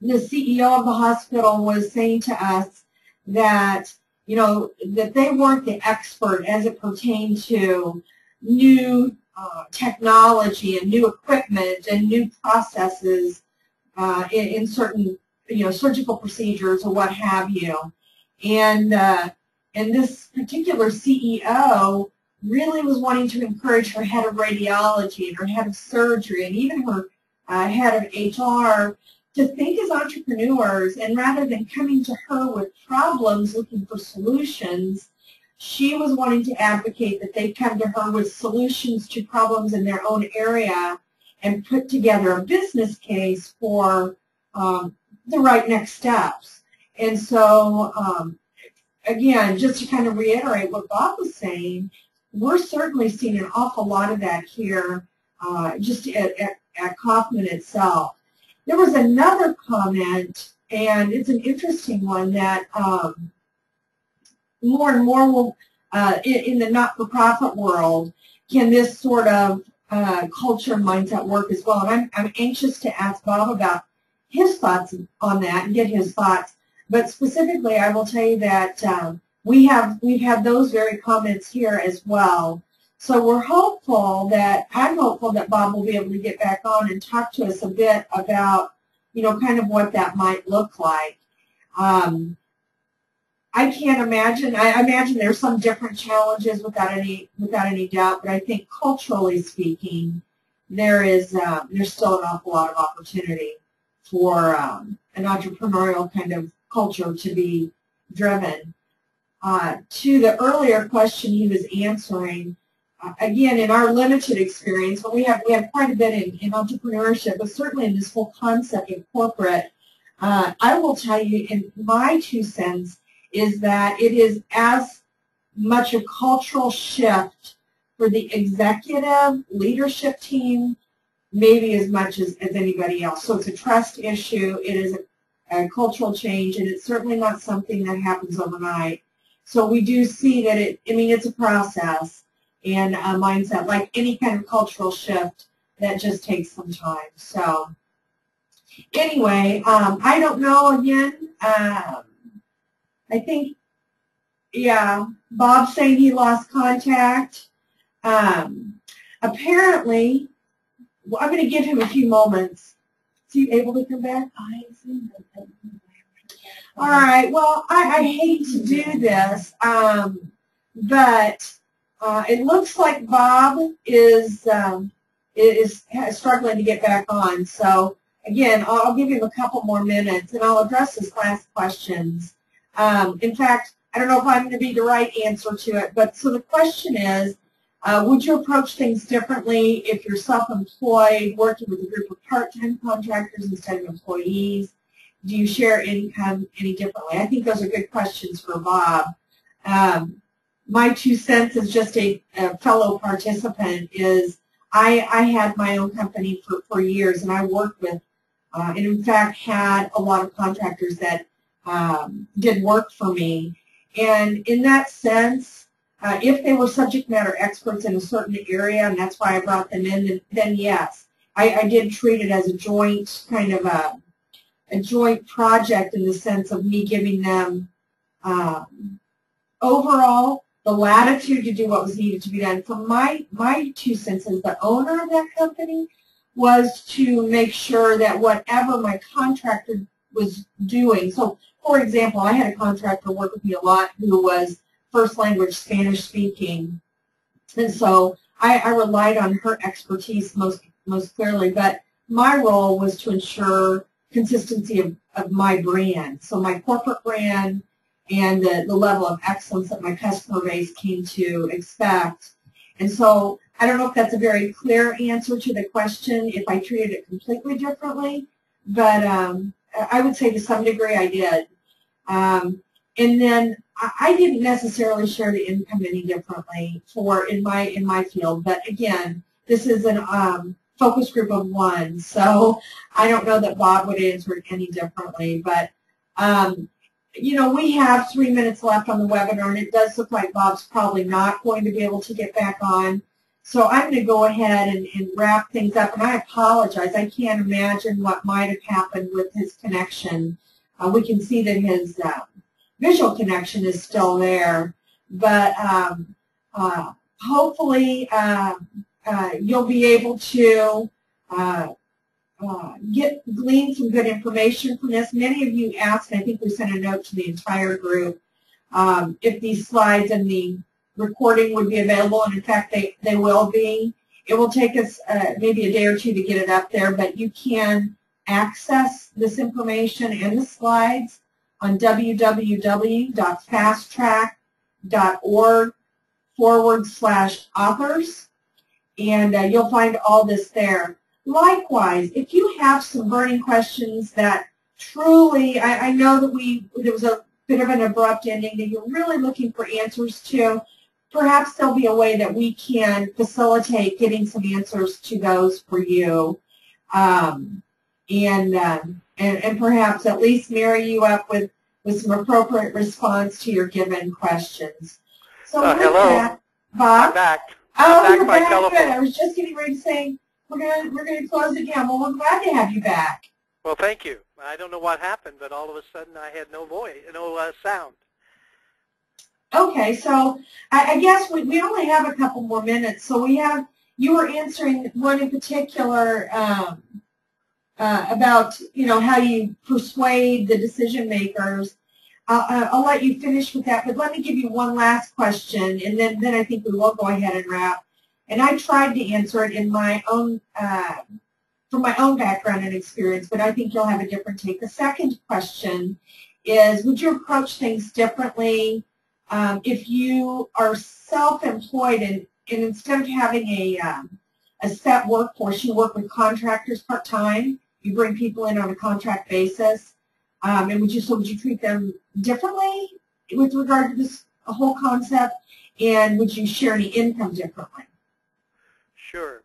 CEO of the hospital was saying to us that, you know, that they weren't the expert as it pertained to new technology and new equipment and new processes in certain, you know, surgical procedures or what have you. And this particular CEO really was wanting to encourage her head of radiology and her head of surgery and even her head of HR to think as entrepreneurs, and rather than coming to her with problems looking for solutions, she was wanting to advocate that they come to her with solutions to problems in their own area and put together a business case for the right next steps. And so, again, just to kind of reiterate what Bob was saying, we're certainly seeing an awful lot of that here just at Kauffman itself. There was another comment, and it's an interesting one, that more and more will, in the not-for-profit world, can this sort of culture and mindset work as well. And I'm anxious to ask Bob about his thoughts on that and get his thoughts. But specifically, I will tell you that we've had those very comments here as well. So I'm hopeful that Bob will be able to get back on and talk to us a bit about, you know, kind of what that might look like. I can't imagine. I imagine there's some different challenges without any doubt. But I think culturally speaking, there's still an awful lot of opportunity for an entrepreneurial kind of culture to be driven. To the earlier question he was answering, again, in our limited experience, but we have quite a bit in entrepreneurship, but certainly in this whole concept of corporate, I will tell you, in my 2 cents, is that it is as much a cultural shift for the executive leadership team, maybe as much as anybody else. So it's a trust issue, it is a cultural change, and it's certainly not something that happens overnight. So we do see that it's a process and a mindset, like any kind of cultural shift, that just takes some time. So anyway, I don't know, again, I think, yeah, Bob's saying he lost contact. Apparently, well, I'm going to give him a few moments. Is he able to come back? All right, well, I hate to do this, but it looks like Bob is struggling to get back on. So, again, I'll give him a couple more minutes, and I'll address his last questions. In fact, I don't know if I'm going to be the right answer to it, but so the question is, would you approach things differently if you're self-employed, working with a group of part-time contractors instead of employees? Do you share income any differently? I think those are good questions for Bob. My 2 cents as just a fellow participant is I had my own company for years, and I worked with, and in fact had a lot of contractors that did work for me. And in that sense, if they were subject matter experts in a certain area, and that's why I brought them in, then yes. I did treat it as a joint kind of a joint project in the sense of me giving them overall the latitude to do what was needed to be done. For my 2 cents as the owner of that company was to make sure that whatever my contractor was doing, so for example, I had a contractor work with me a lot who was first language Spanish speaking, and so I relied on her expertise most clearly, but my role was to ensure consistency of my brand, so my corporate brand and the level of excellence that my customer base came to expect. And so I don't know if that's a very clear answer to the question, if I treated it completely differently, but I would say to some degree I did. And then I didn't necessarily share the income any differently in my field, but again, this is an focus group of 1, so I don't know that Bob would answer it any differently, but you know, we have 3 minutes left on the webinar, and it does look like Bob's probably not going to be able to get back on. So I'm going to go ahead and wrap things up, and I apologize. I can't imagine what might have happened with his connection. We can see that his visual connection is still there, but hopefully you'll be able to glean some good information from this. Many of you asked, and I think we sent a note to the entire group, if these slides and the recording would be available, and in fact they will be. It will take us maybe a day or 2 to get it up there, but you can access this information and the slides on www.fasttrac.org/authors, and you'll find all this there. Likewise, if you have some burning questions that truly, I know that there was a bit of an abrupt ending that you're really looking for answers to, perhaps there'll be a way that we can facilitate getting some answers to those for you, and perhaps at least marry you up with some appropriate response to your given questions. So with hello. that, Bob? I'm back. Oh, I'm you're back by back. telephone. Good. I was just getting ready to say we're gonna close it down. Well, we're glad to have you back. Well, thank you. I don't know what happened, but all of a sudden I had no voice, no sound. Okay, so I guess we only have a couple more minutes. So you were answering one in particular about how you persuade the decision makers. I'll let you finish with that, but let me give you one last question, and then I think we will go ahead and wrap. And I tried to answer it in my own from my own background and experience, but I think you'll have a different take. The second question is, would you approach things differently if you are self-employed and instead of having a set workforce, you work with contractors part-time, you bring people in on a contract basis, and would you treat them differently with regard to this whole concept, and would you share any income differently? Sure.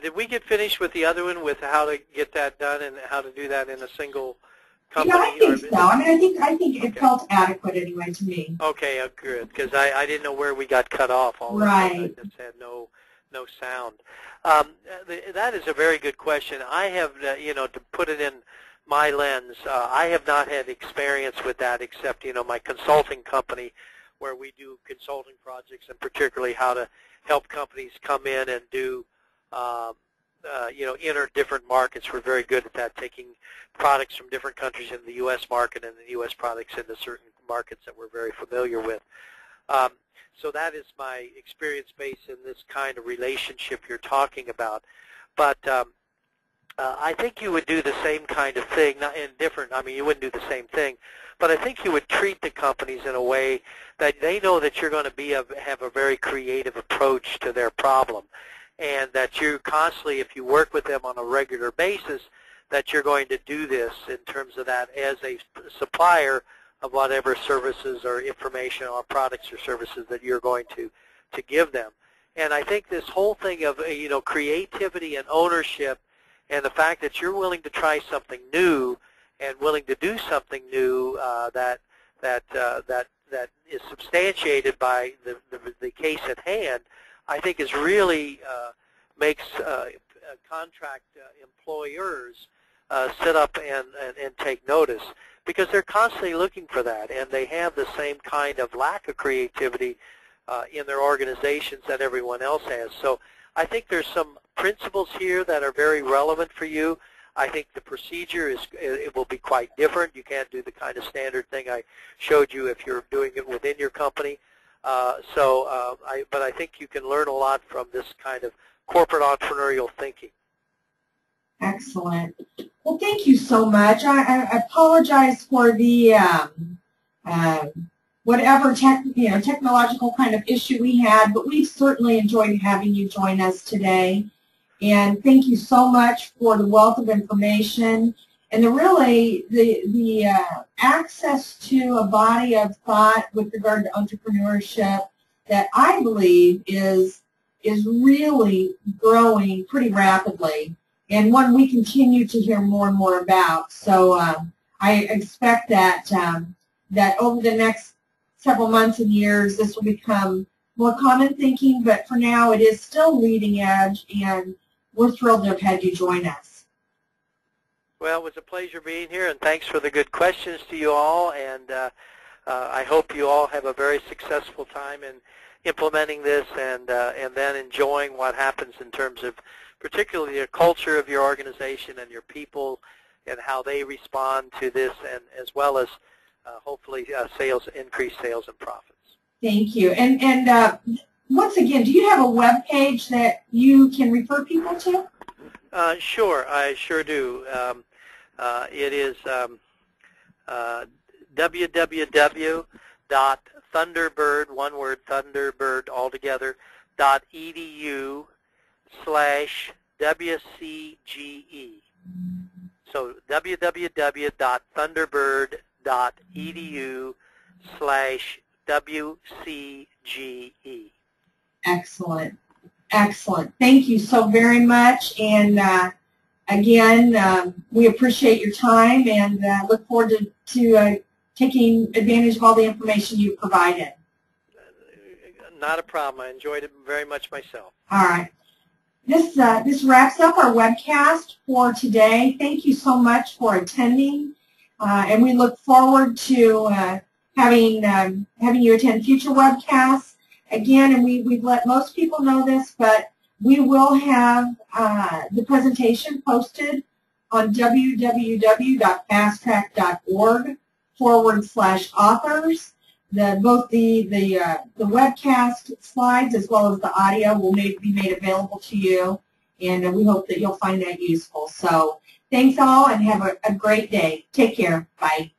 Did we get finished with the other one, with how to get that done and how to do that in a single company? Yeah, I think so. I mean, I think okay. It felt adequate anyway to me. Okay, good, because I didn't know where we got cut off. All right. I just had no sound. That is a very good question. I have, to put it in my lens, I have not had experience with that except, my consulting company, where we do consulting projects, and particularly how to help companies come in and do, enter different markets. We're very good at that, taking products from different countries into the U.S. market and the U.S. products into certain markets that we're very familiar with. So that is my experience base in this kind of relationship you're talking about. But I think you would do the same kind of thing, not in different, I mean, you wouldn't do the same thing, but I think you would treat the companies in a way that they know that you're going to have a very creative approach to their problem, and that you constantly, if you work with them on a regular basis, that you're going to do this in terms of that as a supplier of whatever services or information or products or services that you're going to give them. And I think this whole thing of creativity and ownership, and the fact that you're willing to try something new and willing to do something new that is substantiated by the case at hand, I think is really makes contract employers sit up and take notice, because they're constantly looking for that, and they have the same kind of lack of creativity in their organizations that everyone else has. So I think there's some principles here that are very relevant for you. I think the procedure it will be quite different. You can't do the kind of standard thing I showed you if you're doing it within your company. But I think you can learn a lot from this kind of corporate entrepreneurial thinking. Excellent. Well, thank you so much. I apologize for the whatever technological kind of issue we had, but we've certainly enjoyed having you join us today. And thank you so much for the wealth of information and the access to a body of thought with regard to entrepreneurship that I believe is really growing pretty rapidly, and one we continue to hear more and more about. So I expect that that over the next several months and years, this will become more common thinking, but for now it is still leading edge, and we're thrilled to have had you join us. Well, it was a pleasure being here, and thanks for the good questions to you all, and I hope you all have a very successful time in implementing this and then enjoying what happens in terms of particularly the culture of your organization and your people and how they respond to this, and as well as hopefully increased sales and profits. Thank you. And once again, do you have a web page that you can refer people to? Sure, I sure do. It is www.thunderbird, one word, Thunderbird altogether, .edu/WCGE. So www.thunderbird.edu/WCGE. Excellent. Excellent. Thank you so very much. And again, we appreciate your time and look forward to taking advantage of all the information you've provided. Not a problem. I enjoyed it very much myself. All right. This wraps up our webcast for today. Thank you so much for attending, and we look forward to having you attend future webcasts. Again, and we've let most people know this, but we will have the presentation posted on www.fasttrac.org/authors. Both the webcast slides as well as the audio will be made available to you, and we hope that you'll find that useful. So thanks all, and have a great day. Take care. Bye.